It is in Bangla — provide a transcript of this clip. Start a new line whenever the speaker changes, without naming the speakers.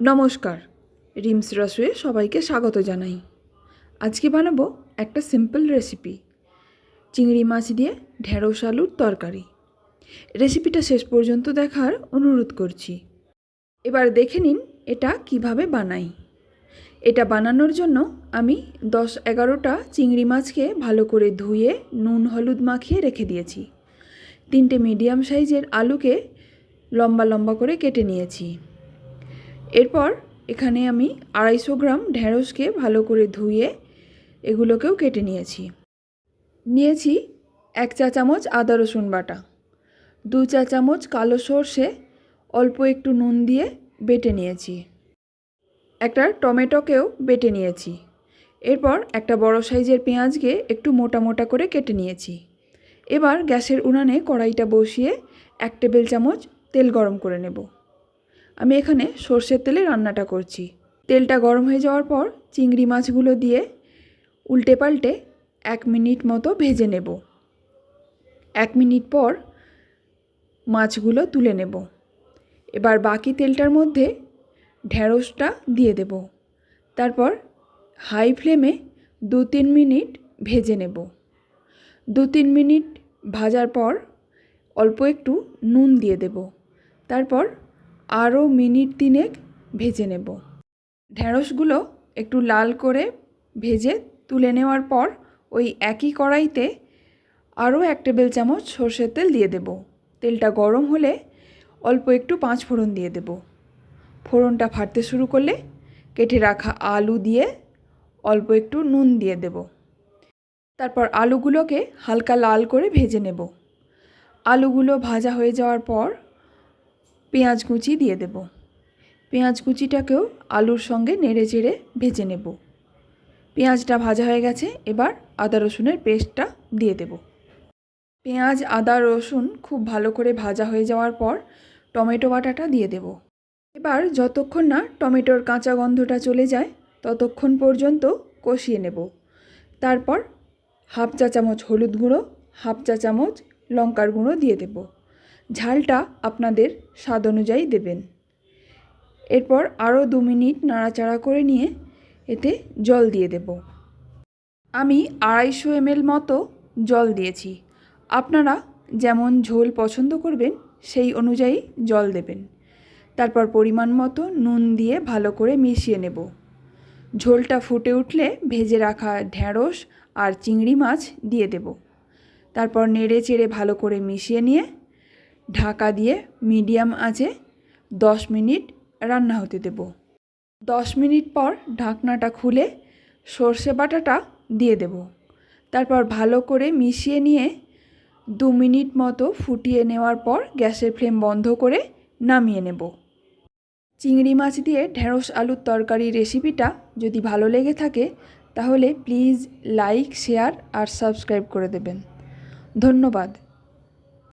নমস্কার, রিমস রসোয়ে সবাইকে স্বাগত জানাই। আজকে বানাবো একটা সিম্পল রেসিপি, চিংড়ি মাছ দিয়ে ঢেঁড়স আলুর তরকারি। রেসিপিটা শেষ পর্যন্ত দেখার অনুরোধ করছি। এবার দেখে নিন এটা কিভাবে বানাই। এটা বানানোর জন্য আমি 10-11টা চিংড়ি মাছকে ভালো করে ধুয়ে নুন হলুদ মাখিয়ে রেখে দিয়েছি। 3টে মিডিয়াম সাইজের আলুকে লম্বা লম্বা করে কেটে নিয়েছি। এরপর এখানে আমি 250 গ্রাম ঢেঁড়সকে ভালো করে ধুয়ে এগুলোকেও কেটে নিয়েছি। 1 চা চামচ আদা রসুন বাটা, 2 চা চামচ কালো সর্ষে অল্প একটু নুন দিয়ে বেটে নিয়েছি। একটা টমেটোকেও বেটে নিয়েছি। এরপর একটা বড় সাইজের পেঁয়াজকে একটু মোটা মোটা করে কেটে নিয়েছি। এবার গ্যাসের উনানে কড়াইটা বসিয়ে 1 টেবিল চামচ তেল গরম করে নেব। আমি এখানে সর্ষের তেলে রান্নাটা করছি। তেলটা গরম হয়ে যাওয়ার পর চিংড়ি মাছগুলো দিয়ে উল্টে পাল্টে 1 মিনিট মতো ভেজে নেব। 1 মিনিট পর মাছগুলো তুলে নেব। এবার বাকি তেলটার মধ্যে ঢেঁড়সটা দিয়ে দেব। তারপর হাই ফ্লেমে 2-3 মিনিট ভেজে নেব। 2-3 মিনিট ভাজার পর অল্প একটু নুন দিয়ে দেব। তারপর আরও মিনিট 3 ভেজে নেব। ঢেঁড়সগুলো একটু লাল করে ভেজে তুলে নেওয়ার পর ওই একই কড়াইতে আরও 1 টেবিল চামচ সর্ষের তেল দিয়ে দেব। তেলটা গরম হলে অল্প একটু 5 ফোড়ন দিয়ে দেব। ফোড়নটা ফাটতে শুরু করলে কেটে রাখা আলু দিয়ে অল্প একটু নুন দিয়ে দেব। তারপর আলুগুলোকে হালকা লাল করে ভেজে নেব। আলুগুলো ভাজা হয়ে যাওয়ার পর পেঁয়াজ কুচি দিয়ে দেব। পেঁয়াজ কুচিটাকেও আলুর সঙ্গে নেড়ে চেড়ে ভেজে নেব। পেঁয়াজটা ভাজা হয়ে গেছে, এবার আদা রসুনের পেস্টটা দিয়ে দেব। পেঁয়াজ আদা রসুন খুব ভালো করে ভাজা হয়ে যাওয়ার পর টমেটো বাটাটা দিয়ে দেব। এবার যতক্ষণ না টমেটোর কাঁচা গন্ধটা চলে যায় ততক্ষণ পর্যন্ত কষিয়ে নেব। তারপর 1/2 চা চামচ হলুদ গুঁড়ো, 1/2 চা চামচ লঙ্কার গুঁড়ো দিয়ে দেব। ঝালটা আপনাদের স্বাদ অনুযায়ী দেবেন। এরপর আরও 2 মিনিট নাড়াচাড়া করে নিয়ে এতে জল দিয়ে দেব। আমি 250 ml মতো জল দিয়েছি। আপনারা যেমন ঝোল পছন্দ করবেন সেই অনুযায়ী জল দেবেন। তারপর পরিমাণ মতো নুন দিয়ে ভালো করে মিশিয়ে নেব। ঝোলটা ফুটে উঠলে ভেজে রাখা ঢেঁড়স আর চিংড়ি মাছ দিয়ে দেব। তারপর নেড়ে চেড়ে ভালো করে মিশিয়ে নিয়ে ঢাকা দিয়ে মিডিয়াম আঁচে 10 মিনিট রান্না হতে দেব। 10 মিনিট পর ঢাকনাটা খুলে সর্ষে বাটাটা দিয়ে দেব। তারপর ভালো করে মিশিয়ে নিয়ে 2 মিনিট মতো ফুটিয়ে নেওয়ার পর গ্যাসের ফ্লেম বন্ধ করে নামিয়ে নেব। চিংড়ি মাছ দিয়ে ঢেঁড়স আলুর তরকারি রেসিপিটা যদি ভালো লেগে থাকে তাহলে প্লিজ লাইক, শেয়ার আর সাবস্ক্রাইব করে দেবেন। ধন্যবাদ।